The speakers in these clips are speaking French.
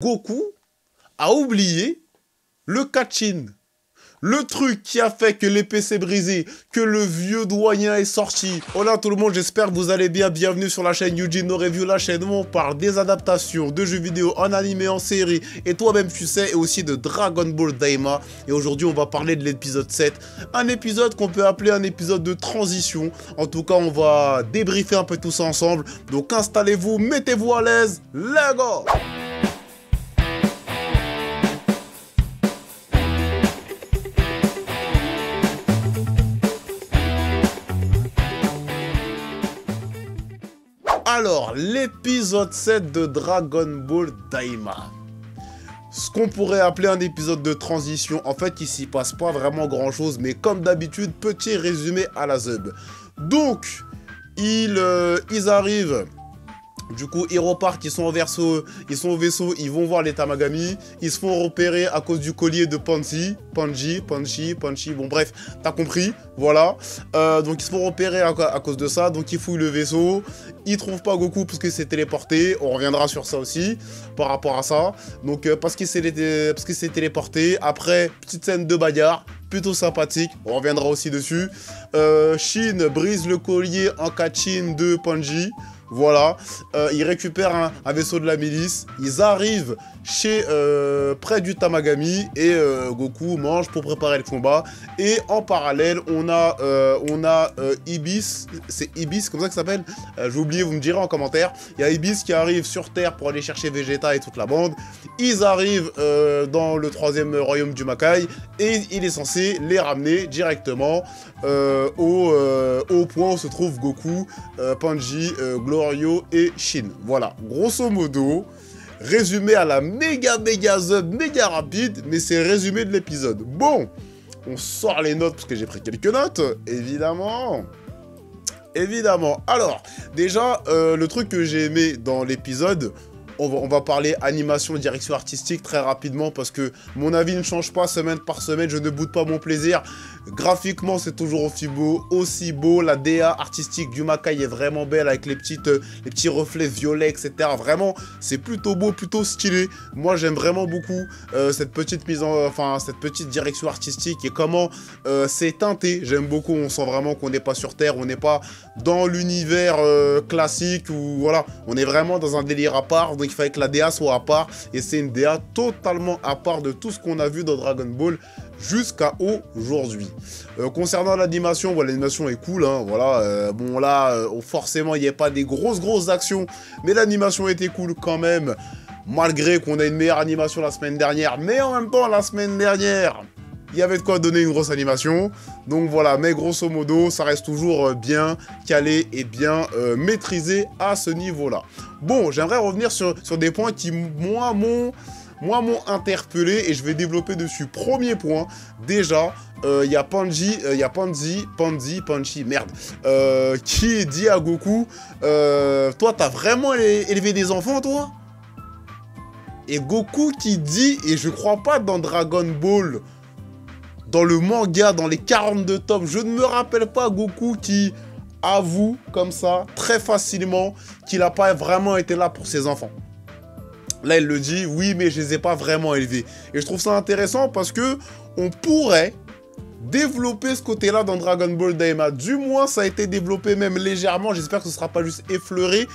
Goku a oublié le Kachin. Le truc qui a fait que l'épée s'est brisée, que le vieux doyen est sorti. Hola tout le monde, j'espère que vous allez bien. Bienvenue sur la chaîne Yuji no Review, la chaîne où on parle des adaptations de jeux vidéo en animé, en série, et toi-même tu sais, et aussi de Dragon Ball Daima. Et aujourd'hui on va parler de l'épisode 7, un épisode qu'on peut appeler un épisode de transition. En tout cas on va débriefer un peu tout ça ensemble. Donc installez-vous, mettez-vous à l'aise, let's go! Alors, l'épisode 7 de Dragon Ball Daima. Ce qu'on pourrait appeler un épisode de transition. En fait, il s'y passe pas vraiment grand chose, mais comme d'habitude, petit résumé à la zub. Donc, ils arrivent. Du coup, ils repartent, ils sont au vaisseau, ils vont voir les Tamagami, ils se font repérer à cause du collier de Panchi, bon bref, t'as compris, voilà. Donc ils se font repérer à cause de ça, donc ils fouillent le vaisseau, ils trouvent pas Goku parce qu'il s'est téléporté, on reviendra sur ça aussi, par rapport à ça. Donc parce qu'il s'est téléporté, après, petite scène de bagarre, plutôt sympathique, on reviendra aussi dessus. Shin brise le collier en Kachin de Panji. Voilà, ils récupèrent un vaisseau de la milice, ils arrivent près du Tamagami et Goku mange pour préparer le combat. Et en parallèle, on a Ibis, c'est Ibis comme ça que ça s'appelle, j'ai oublié, vous me direz en commentaire. Il y a Ibis qui arrive sur Terre pour aller chercher Vegeta et toute la bande. Ils arrivent dans le 3e royaume du Makai et il est censé les ramener directement au point où se trouve Goku, Panji, Glorio et Shin. Voilà, grosso modo, résumé à la méga zub, méga rapide, mais c'est résumé de l'épisode. Bon, on sort les notes parce que j'ai pris quelques notes, évidemment. Alors, déjà, le truc que j'ai aimé dans l'épisode, on va parler animation, direction artistique très rapidement parce que mon avis ne change pas semaine par semaine, je ne boude pas mon plaisir. Graphiquement, c'est toujours aussi beau. La DA artistique du Makai est vraiment belle avec les petits reflets violets, etc. Vraiment, c'est plutôt beau, plutôt stylé. Moi, j'aime vraiment beaucoup cette petite direction artistique et comment c'est teinté. J'aime beaucoup. On sent vraiment qu'on n'est pas sur Terre, on n'est pas dans l'univers classique ou voilà, on est vraiment dans un délire à part. Donc, il fallait que la DA soit à part et c'est une DA totalement à part de tout ce qu'on a vu dans Dragon Ball jusqu'à aujourd'hui. Concernant l'animation, voilà, l'animation est cool, hein, voilà, bon là, forcément, il n'y a pas des grosses actions, mais l'animation était cool quand même, malgré qu'on a une meilleure animation la semaine dernière, mais en même temps, la semaine dernière, il y avait de quoi donner une grosse animation, donc voilà, mais grosso modo, ça reste toujours bien calé et bien maîtrisé à ce niveau-là. Bon, j'aimerais revenir sur des points qui, moi, m'ont interpellé et je vais développer dessus. Premier point, déjà, il y a Panchi, merde, qui dit à Goku, toi, t'as vraiment élevé des enfants, toi? Et Goku qui dit, et je crois pas dans Dragon Ball, dans le manga, dans les 42 tomes, je ne me rappelle pas Goku qui avoue comme ça, très facilement, qu'il n'a pas vraiment été là pour ses enfants. Là, il le dit, oui, mais je les ai pas vraiment élevés. Et je trouve ça intéressant parce que on pourrait développer ce côté-là dans Dragon Ball Daima. Du moins, ça a été développé même légèrement. J'espère que ce sera pas juste effleuré,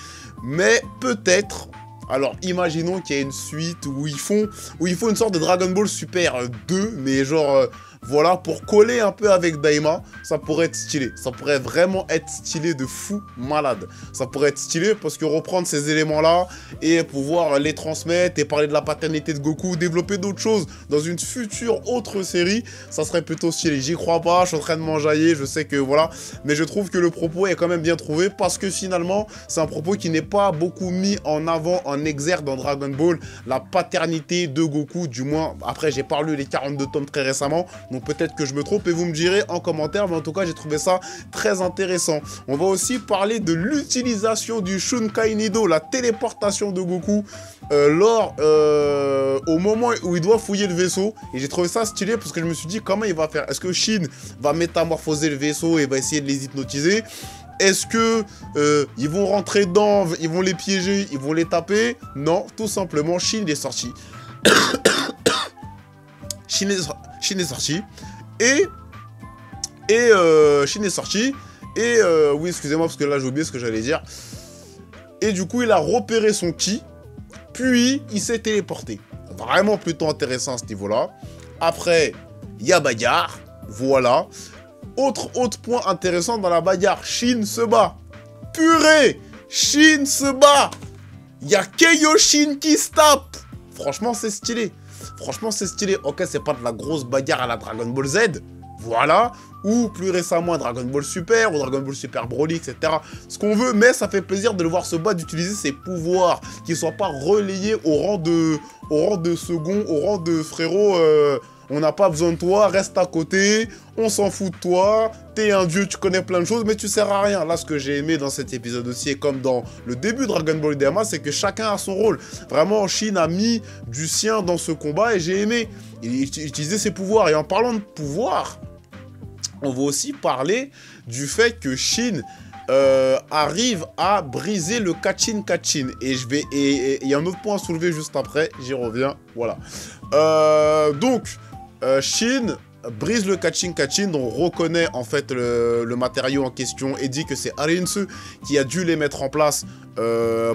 mais peut-être. Alors, imaginons qu'il y a une suite où ils font une sorte de Dragon Ball Super 2, mais genre... voilà, pour coller un peu avec Daima, ça pourrait être stylé. Ça pourrait vraiment être stylé de fou malade. Ça pourrait être stylé parce que reprendre ces éléments-là et pouvoir les transmettre et parler de la paternité de Goku, développer d'autres choses dans une future autre série, ça serait plutôt stylé. J'y crois pas, je suis en train de m'enjailler, je sais que voilà. Mais je trouve que le propos est quand même bien trouvé parce que finalement, c'est un propos qui n'est pas beaucoup mis en avant, en exergue dans Dragon Ball. La paternité de Goku, du moins, après j'ai pas lu les 42 tomes très récemment. Donc peut-être que je me trompe et vous me direz en commentaire, mais en tout cas j'ai trouvé ça très intéressant. On va aussi parler de l'utilisation du Shunkai Nido, la téléportation de Goku au moment où il doit fouiller le vaisseau. Et j'ai trouvé ça stylé parce que je me suis dit comment il va faire. Est-ce que Shin va métamorphoser le vaisseau et va essayer de les hypnotiser? Est-ce que ils vont rentrer dedans, ils vont les piéger, ils vont les taper? Non, tout simplement, Shin est sorti. Shin est sorti. Shin est sorti. Oui, excusez-moi, parce que là, j'ai oublié ce que j'allais dire. Et du coup, il a repéré son ki. Puis, il s'est téléporté. Vraiment plutôt intéressant à ce niveau-là. Après, il y a bagarre. Voilà. Autre point intéressant dans la bagarre. Shin se bat. Purée! Shin se bat. Il y a Kaioshin qui se tape. Franchement, c'est stylé. Franchement, c'est stylé. Ok, c'est pas de la grosse bagarre à la Dragon Ball Z. Voilà. Ou plus récemment Dragon Ball Super, ou Dragon Ball Super Broly, etc. Ce qu'on veut, mais ça fait plaisir de le voir se battre, d'utiliser ses pouvoirs, qui ne soient pas relayés au rang de second, au rang de frérot, on n'a pas besoin de toi, reste à côté, on s'en fout de toi, t'es un dieu, tu connais plein de choses, mais tu sers à rien. Là, ce que j'ai aimé dans cet épisode aussi, et comme dans le début de Dragon Ball Daima, c'est que chacun a son rôle. Vraiment, Shin a mis du sien dans ce combat, et j'ai aimé. Il utilisait ses pouvoirs, et en parlant de pouvoirs, on va aussi parler du fait que Shin arrive à briser le Kachin. Et il y a un autre point à soulever juste après, j'y reviens, voilà. Shin brise le Kachin, dont on reconnaît en fait le matériau en question et dit que c'est Arinsu qui a dû les mettre en place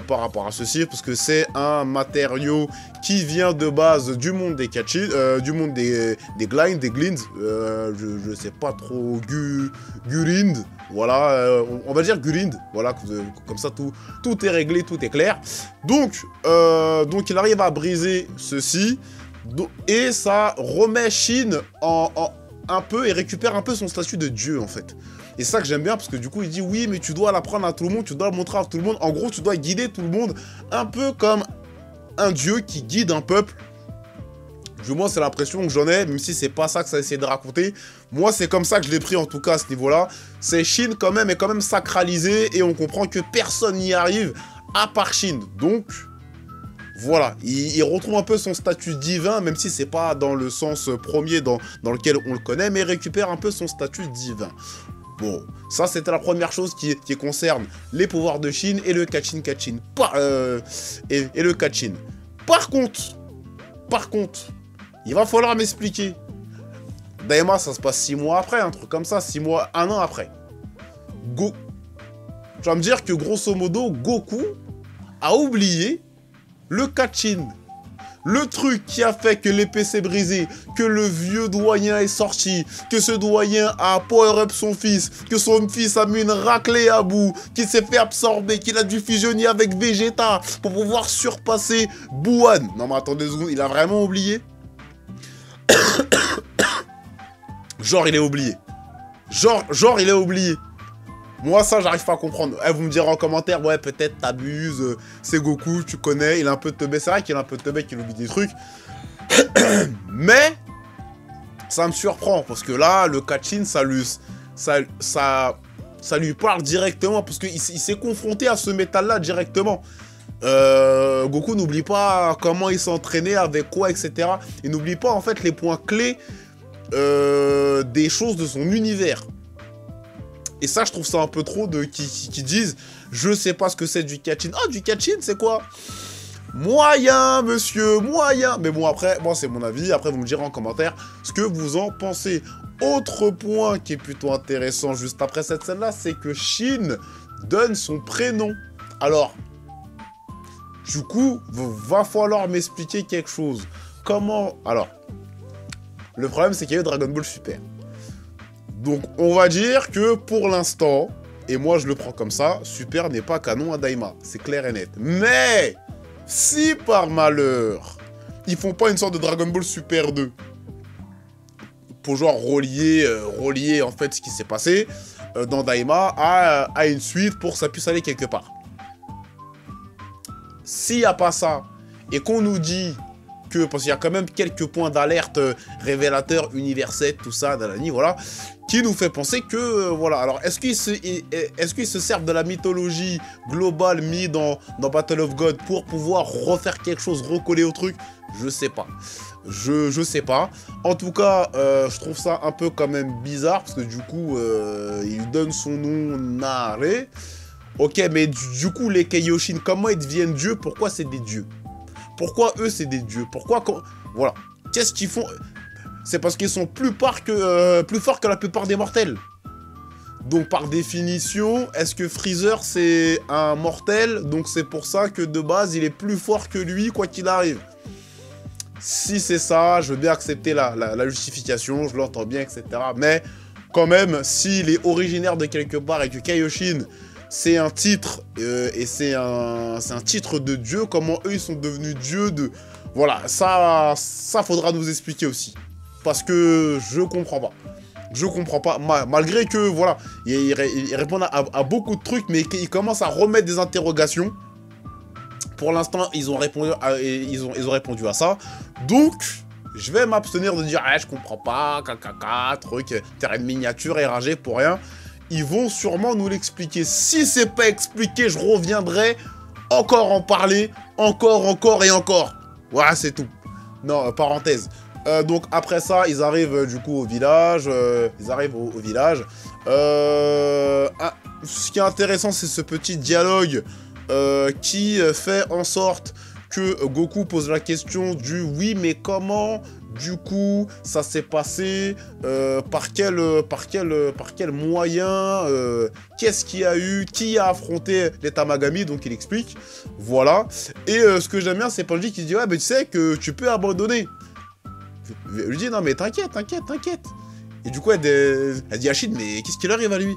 par rapport à ceci, parce que c'est un matériau qui vient de base du monde des Kachin, du monde des Glins, je sais pas trop, Gurind, voilà, on va dire Gurind, voilà, comme ça tout est réglé, tout est clair. Donc il arrive à briser ceci. Et ça remet Shin un peu et récupère un peu son statut de dieu en fait. Et c'est ça que j'aime bien parce que du coup il dit oui mais tu dois l'apprendre à tout le monde, tu dois le montrer à tout le monde. En gros tu dois guider tout le monde un peu comme un dieu qui guide un peuple. Du moins c'est l'impression que j'en ai, même si c'est pas ça que ça essaie de raconter. Moi c'est comme ça que je l'ai pris en tout cas à ce niveau-là. C'est Shin quand même est quand même sacralisé et on comprend que personne n'y arrive à part Shin. Donc... voilà, il retrouve un peu son statut divin, même si c'est pas dans le sens premier dans lequel on le connaît, mais il récupère un peu son statut divin. Bon, ça c'était la première chose qui concerne les pouvoirs de Shin et le Kachin. Et le Kachin. Par contre, il va falloir m'expliquer. Daima, ça se passe 6 mois après, un truc comme ça, 6 mois, 1 an après. Tu vas me dire que grosso modo, Goku a oublié le Kachin, le truc qui a fait que l'épée s'est brisée, que le vieux doyen est sorti, que ce doyen a power-up son fils, que son fils a mis une raclée à bout, qu'il s'est fait absorber, qu'il a dû fusionner avec Vegeta pour pouvoir surpasser Buwan. Non mais attendez 2 secondes, il a vraiment oublié? Genre il est oublié. Genre il est oublié. Moi, ça, j'arrive pas à comprendre. Vous me direz en commentaire, ouais, peut-être t'abuses, c'est Goku, tu connais, il a un peu de teubé. C'est vrai qu'il a un peu de teubé, qu'il oublie des trucs. Mais, ça me surprend, parce que là, le Kachin, ça lui parle directement, parce qu'il s'est confronté à ce métal-là directement. Goku n'oublie pas comment il s'entraînait, avec quoi, etc. Il n'oublie pas, en fait, les points clés des choses de son univers. Et ça, je trouve ça un peu trop qui disent « Je sais pas ce que c'est du Kachin. » Ah, du Kachin, c'est quoi? Moyen, monsieur, moyen. Mais bon, après, moi, c'est mon avis. Après, vous me direz en commentaire ce que vous en pensez. Autre point qui est plutôt intéressant juste après cette scène-là, c'est que Shin donne son prénom. Alors, du coup, va falloir m'expliquer quelque chose. Comment... Alors, le problème, c'est qu'il y a eu Dragon Ball Super. Donc, on va dire que pour l'instant, et moi je le prends comme ça, Super n'est pas canon à Daima. C'est clair et net. Mais, si par malheur, ils font pas une sorte de Dragon Ball Super 2, pour genre relier en fait ce qui s'est passé dans Daima à une suite pour que ça puisse aller quelque part. S'il n'y a pas ça, et qu'on nous dit que... Parce qu'il y a quand même quelques points d'alerte révélateurs, univers 7, tout ça, Dalani, voilà, qui nous fait penser que, voilà. Alors, est-ce qu'ils se servent de la mythologie globale mise dans Battle of God pour pouvoir refaire quelque chose, recoller au truc? Je sais pas. Je sais pas. En tout cas, je trouve ça un peu quand même bizarre, parce que du coup, il donne son nom Nare. Ok, mais du coup, les Kaioshin, comment ils deviennent dieux? Pourquoi c'est des dieux? Pourquoi eux, c'est des dieux? Pourquoi voilà. Qu'est-ce qu'ils font? C'est parce qu'ils sont plus forts que la plupart des mortels. Donc, par définition, est-ce que Freezer, c'est un mortel? Donc, c'est pour ça que, de base, il est plus fort que lui, quoi qu'il arrive. Si c'est ça, je veux bien accepter la justification, je l'entends bien, etc. Mais, quand même, s'il est originaire de quelque part et que Kaioshin... c'est un titre, et c'est un titre de dieu. Comment eux, ils sont devenus dieux de... Voilà, ça faudra nous expliquer aussi. Parce que je comprends pas. Je comprends pas. Malgré que, voilà, ils répondent à beaucoup de trucs, mais ils commencent à remettre des interrogations. Pour l'instant, ils ont répondu à ça. Donc... je vais m'abstenir de dire, je comprends pas, truc, terrain de miniature, RAG pour rien. Ils vont sûrement nous l'expliquer. Si c'est pas expliqué, je reviendrai encore en parler, encore et encore. Voilà, c'est tout. Non, parenthèse. Donc après ça, ils arrivent du coup au village. Ce qui est intéressant, c'est ce petit dialogue qui fait en sorte que Goku pose la question du oui, mais comment du coup ça s'est passé, par quel moyen, qu'est-ce qu'il y a eu, qui a affronté les Tamagami, donc il explique, voilà. Et ce que j'aime bien, c'est Panji qui dit ouais, mais tu sais que tu peux abandonner. Je lui dis non mais t'inquiète. Et du coup elle dit à Shin, mais qu'est-ce qu'il arrive à lui?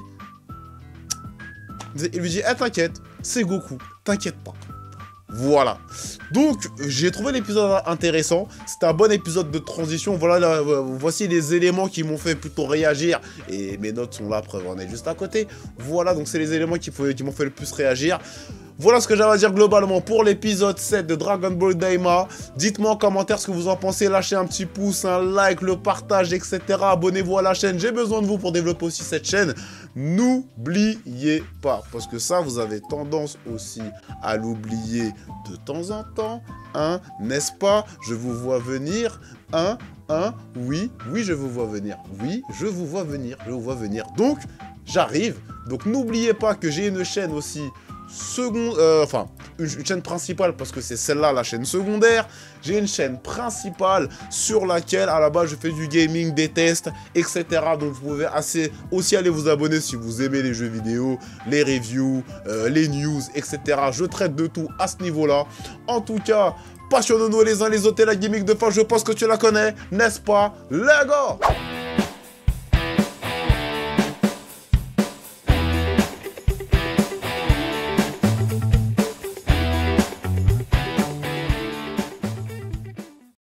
Il lui dit t'inquiète, c'est Goku, t'inquiète pas. Voilà. Donc, j'ai trouvé l'épisode intéressant. C'était un bon épisode de transition. Voilà, là, voici les éléments qui m'ont fait plutôt réagir. Et mes notes sont là, preuve, on est juste à côté. Voilà, donc c'est les éléments qui m'ont fait le plus réagir. Voilà ce que j'avais à dire globalement pour l'épisode 7 de Dragon Ball Daima. Dites-moi en commentaire ce que vous en pensez. Lâchez un petit pouce, un like, le partage, etc. Abonnez-vous à la chaîne. J'ai besoin de vous pour développer aussi cette chaîne. N'oubliez pas, parce que ça, vous avez tendance aussi à l'oublier de temps en temps. Hein, n'est-ce pas? Je vous vois venir. Oui, je vous vois venir. Oui, je vous vois venir. Donc, j'arrive. Donc, n'oubliez pas que j'ai une chaîne aussi... enfin, une chaîne principale parce que c'est celle-là la chaîne secondaire. J'ai une chaîne principale sur laquelle à la base je fais du gaming, des tests, etc. Donc vous pouvez aussi aller vous abonner si vous aimez les jeux vidéo, les reviews, les news, etc. Je traite de tout à ce niveau-là. En tout cas, passionnons-nous les uns les autres et la gimmick de fin, je pense que tu la connais, n'est-ce pas? Let's go!